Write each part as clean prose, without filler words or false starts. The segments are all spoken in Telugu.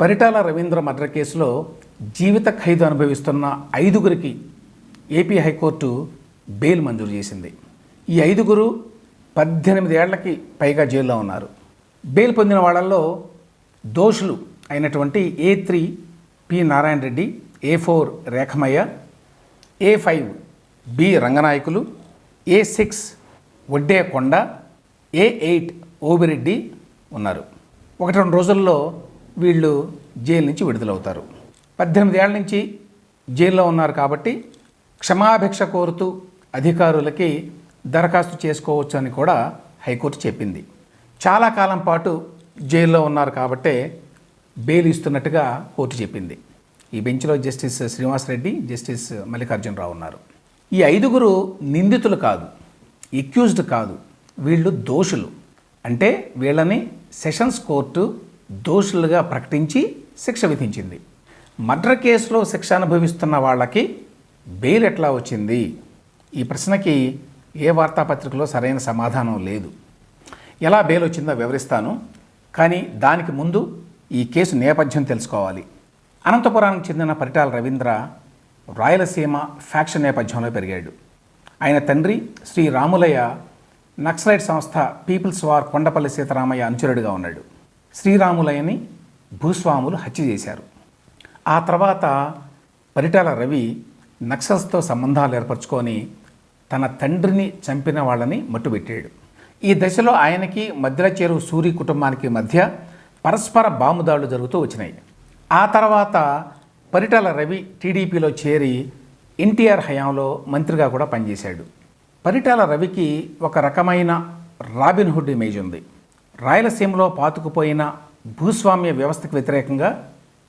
పరిటాల రవీంద్ర మర్డర్ కేసులో జీవిత ఖైదు అనుభవిస్తున్న 5గురికి ఏపీ హైకోర్టు బెయిల్ మంజూరు చేసింది. ఈ 5గురు 18 ఏళ్లకి పైగా జైల్లో ఉన్నారు. బెయిల్ పొందిన వాళ్ళల్లో దోషులు అయినటువంటి A3 P Narayana Reddy, A4 Rekhamayya, A5 B Ranganayakulu, A6 Vadde Konda, A8 Obireddy ఉన్నారు. 1-2 రోజుల్లో వీళ్ళు జైలు నుంచి విడుదలవుతారు. 18 ఏళ్ల నుంచి జైల్లో ఉన్నారు కాబట్టి క్షమాభిక్ష కోరుతూ అధికారులకి దరఖాస్తు చేసుకోవచ్చు అని కూడా హైకోర్టు చెప్పింది. చాలా కాలం పాటు జైల్లో ఉన్నారు కాబట్టే బెయిల్ ఇస్తున్నట్టుగా కోర్టు చెప్పింది. ఈ బెంచ్లో జస్టిస్ శ్రీనివాస్ రెడ్డి, జస్టిస్ మల్లికార్జునరావు ఉన్నారు. ఈ 5గురు నిందితులు కాదు, ఎక్యూజ్డ్ కాదు, వీళ్ళు దోషులు. అంటే వీళ్ళని సెషన్స్ కోర్టు దోషులుగా ప్రకటించి శిక్ష విధించింది. మర్డర్ కేసులో శిక్ష అనుభవిస్తున్న వాళ్ళకి బెయిల్ ఎట్లా వచ్చింది? ఈ ప్రశ్నకి ఏ వార్తాపత్రికలో సరైన సమాధానం లేదు. ఎలా బెయిల్ వచ్చిందో వివరిస్తాను, కానీ దానికి ముందు ఈ కేసు నేపథ్యం తెలుసుకోవాలి. అనంతపురానికి చెందిన పరిటాల రవీంద్ర రాయలసీమ ఫ్యాక్షన్ నేపథ్యంలో పెరిగాడు. ఆయన తండ్రి శ్రీ రాములయ్య నక్సలైట్ సంస్థ పీపుల్స్ వార్ కొండపల్లి సీతారామయ్య అనుచరుడిగా ఉన్నాడు. శ్రీరాములయ్యని భూస్వాములు హత్య చేశారు. ఆ తర్వాత పరిటాల రవి నక్సల్స్తో సంబంధాలు ఏర్పరచుకొని తన తండ్రిని చంపిన వాళ్ళని మట్టుబెట్టాడు. ఈ దశలో ఆయనకి మధ్యల చెరువు సూరి కుటుంబానికి మధ్య పరస్పర బాంబుదాడులు జరుగుతూ వచ్చినాయి. ఆ తర్వాత పరిటాల రవి టీడీపీలో చేరి ఎన్టీఆర్ హయాంలో మంత్రిగా కూడా పనిచేశాడు. పరిటాల రవికి ఒక రకమైన రాబిన్హుడ్ ఇమేజ్ ఉంది. రాయలసీమలో పాతుకుపోయిన భూస్వామ్య వ్యవస్థకు వ్యతిరేకంగా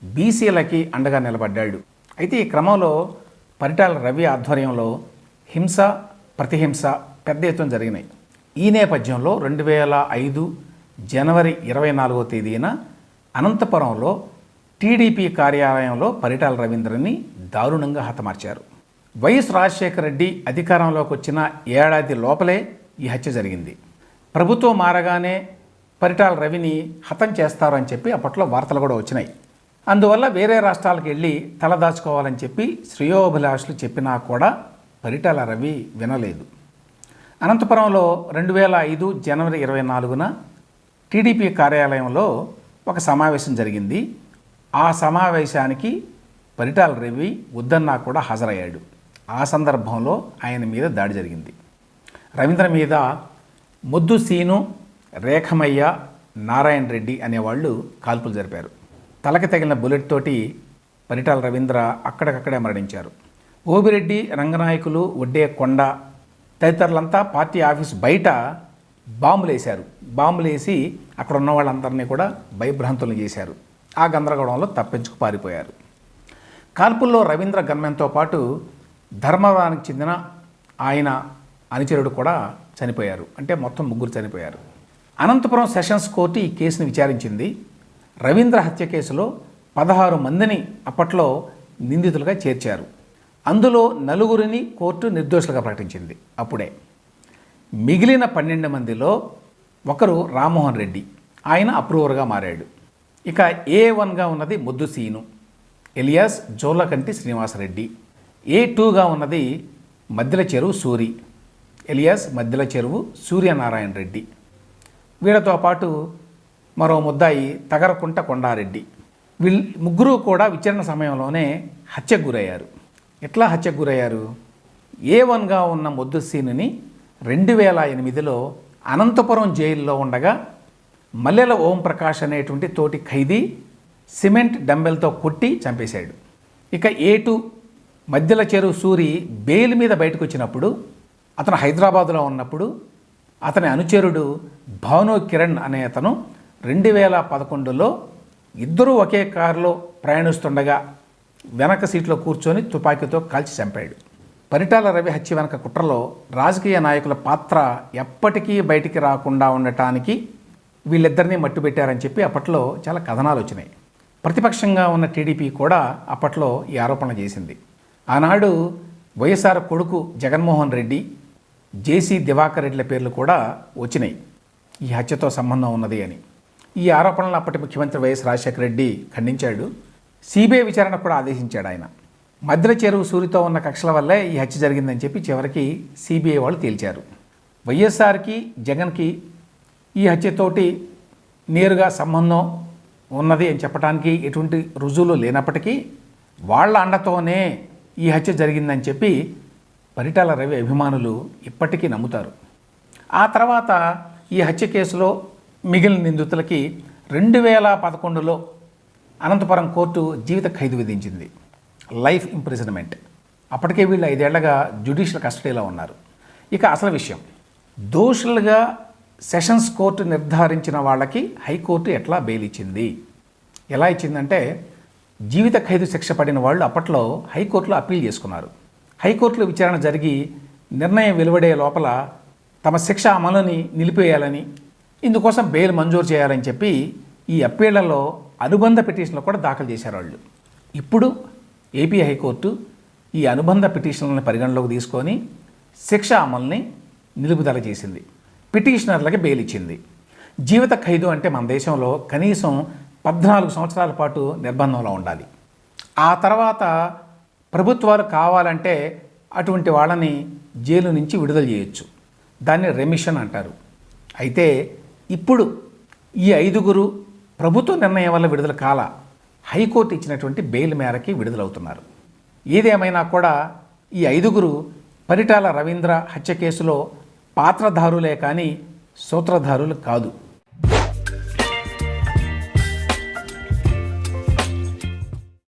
బీసీలకి అండగా నిలబడ్డాడు. అయితే ఈ క్రమంలో పరిటాల రవి ఆధ్వర్యంలో హింస, ప్రతిహింస పెద్ద ఎత్తున జరిగినాయి. ఈ నేపథ్యంలో 2005 జనవరి 24వ తేదీన అనంతపురంలో టీడీపీ కార్యాలయంలో పరిటాల రవీంద్రని దారుణంగా హతమార్చారు. వైఎస్ రాజశేఖర రెడ్డి అధికారంలోకి వచ్చిన ఏడాది లోపలే ఈ హత్య జరిగింది. ప్రభుత్వం మారగానే పరిటాల రవిని హతం చేస్తారని చెప్పి అప్పట్లో వార్తలు కూడా వచ్చినాయి. అందువల్ల వేరే రాష్ట్రాలకు వెళ్ళి తలదాచుకోవాలని చెప్పి శ్రేయోభిలాషులు చెప్పినా కూడా పరిటాల రవి వినలేదు. అనంతపురంలో 2005 జనవరి 24న టీడీపీ కార్యాలయంలో ఒక సమావేశం జరిగింది. ఆ సమావేశానికి పరిటాల రవి వద్దన్నా కూడా హాజరయ్యాడు. ఆ సందర్భంలో ఆయన మీద దాడి జరిగింది. రవీంద్ర మీద ముద్దు సీను, రేఖమయ్య, నారాయణ రెడ్డి అనేవాళ్ళు కాల్పులు జరిపారు. తలకి తగిలిన బుల్లెట్ తోటి పరిటాల రవీంద్ర అక్కడికక్కడే మరణించారు. ఓబిరెడ్డి, రంగనాయకులు, వడ్డే కొండ తదితరులంతా పార్టీ ఆఫీస్ బయట బాంబులేశారు. బాంబులేసి అక్కడ ఉన్న వాళ్ళందరినీ కూడా భయభ్రాంతులను చేశారు. ఆ గందరగోళంలో తప్పించుకు పారిపోయారు. కాల్పుల్లో రవీంద్ర గన్మెన్తో పాటు ధర్మవరానికి చెందిన ఆయన అనుచరుడు కూడా చనిపోయారు. అంటే మొత్తం 3 చనిపోయారు. అనంతపురం సెషన్స్ కోర్టు ఈ కేసును విచారించింది. రవీంద్ర హత్య కేసులో 16 మందిని అప్పట్లో నిందితులుగా చేర్చారు. అందులో 4గురిని కోర్టు నిర్దోషులుగా ప్రకటించింది. అప్పుడే మిగిలిన 12 మందిలో ఒకరు రామ్మోహన్ రెడ్డి, ఆయన అప్రూవర్గా మారాడు. ఇక A1గా ఉన్నది ముద్దు సీను ఎలియాస్ జోలకంటి శ్రీనివాసరెడ్డి, A2గా ఉన్నది మధ్యల చెరువు సూరి ఎలియాస్ మధ్యల చెరువు సూర్యనారాయణ రెడ్డి. వీళ్ళతో పాటు మరో ముద్దాయి తగరకుంట కొండారెడ్డి. వీళ్ళు 3 కూడా విచారణ సమయంలోనే హత్యకు గురయ్యారు. ఎట్లా హత్యకు గురయ్యారు? A1గా ఉన్న ముద్దు సీనుని 2008లో అనంతపురం జైల్లో ఉండగా మల్లెల ఓంప్రకాష్ అనేటువంటి తోటి ఖైదీ సిమెంట్ డంబెల్తో కొట్టి చంపేశాడు. ఇక A2 మధ్యల చెరువు సూరి బెయిల్ మీద బయటకు వచ్చినప్పుడు, అతను హైదరాబాదులో ఉన్నప్పుడు అతని అనుచరుడు భాను కిరణ్ అనే అతను 2011లో ఇద్దరూ ఒకే కారులో ప్రయాణిస్తుండగా వెనక సీట్లో కూర్చొని తుపాకీతో కాల్చి చంపాడు. పరిటాల రవి హత్య వెనక కుట్రలో రాజకీయ నాయకుల పాత్ర ఎప్పటికీ బయటికి రాకుండా ఉండటానికి వీళ్ళిద్దరినీ మట్టుబెట్టారని చెప్పి అప్పట్లో చాలా కథనాలు వచ్చినాయి. ప్రతిపక్షంగా ఉన్న టీడీపీ కూడా అప్పట్లో ఈ ఆరోపణలు చేసింది. ఆనాడు వైఎస్ఆర్ కొడుకు జగన్మోహన్ రెడ్డి, జేసీ దివాకర్ రెడ్డిల పేర్లు కూడా వచ్చినాయి ఈ హత్యతో సంబంధం ఉన్నది అని. ఈ ఆరోపణలను అప్పటి ముఖ్యమంత్రి వైఎస్ రాజశేఖర రెడ్డి ఖండించాడు. సిబిఐ విచారణ కూడా ఆదేశించాడు ఆయన. మద్ర చెరువు సూరితో ఉన్న కక్షల వల్లే ఈ హత్య జరిగిందని చెప్పి చివరికి సిబిఐ వాళ్ళు తేల్చారు. వైఎస్ఆర్కి జగన్కి ఈ హత్యతోటి నేరుగా సంబంధం ఉన్నది అని చెప్పడానికి ఎటువంటి రుజువులు లేనప్పటికీ వాళ్ళ అండతోనే ఈ హత్య జరిగిందని చెప్పి పరిటాల రవి అభిమానులు ఇప్పటికీ నమ్ముతారు. ఆ తర్వాత ఈ హత్య కేసులో మిగిలిన నిందితులకి 2011లో అనంతపురం కోర్టు జీవిత ఖైదు విధించింది, లైఫ్ ఇంప్రిజన్మెంట్. అప్పటికే వీళ్ళు 5 ఏళ్లుగా జ్యుడిషియల్ కస్టడీలో ఉన్నారు. ఇక అసలు విషయం, దోషులుగా సెషన్స్ కోర్టు నిర్ధారించిన వాళ్ళకి హైకోర్టు ఎట్లా బెయిల్ ఇచ్చింది? ఎలా ఇచ్చిందంటే, జీవిత ఖైదు శిక్ష పడిన వాళ్ళు అప్పట్లో హైకోర్టులో అప్పీల్ చేసుకున్నారు. హైకోర్టులో విచారణ జరిగి నిర్ణయం వెలువడే లోపల తమ శిక్ష అమలుని నిలిపేయాలని, ఇందుకోసం బెయిల్ మంజూరు చేయాలని చెప్పి ఈ అప్పీళ్లలో అనుబంధ పిటిషన్లు కూడా దాఖలు చేశారు వాళ్ళు. ఇప్పుడు ఏపీ హైకోర్టు ఈ అనుబంధ పిటిషన్లను పరిగణలోకి తీసుకొని శిక్ష అమలుని నిలుపుదల చేసింది, పిటిషనర్లకి బెయిల్ ఇచ్చింది. జీవిత ఖైదు అంటే మన దేశంలో కనీసం 14 సంవత్సరాల పాటు నిర్బంధంలో ఉండాలి. ఆ తర్వాత ప్రభుత్వాలు కావాలంటే అటువంటి వాళ్ళని జైలు నుంచి విడుదల చేయొచ్చు. దాన్ని రెమిషన్ అంటారు. అయితే ఇప్పుడు ఈ 5గురు ప్రభుత్వ నిర్ణయం వల్ల విడుదల కాల, హైకోర్టు ఇచ్చినటువంటి బెయిల్ మేరకి విడుదలవుతున్నారు. ఏదేమైనా కూడా ఈ 5గురు పరిటాల రవీంద్ర హత్య కేసులో పాత్రధారులే కానీ సూత్రధారులు కాదు.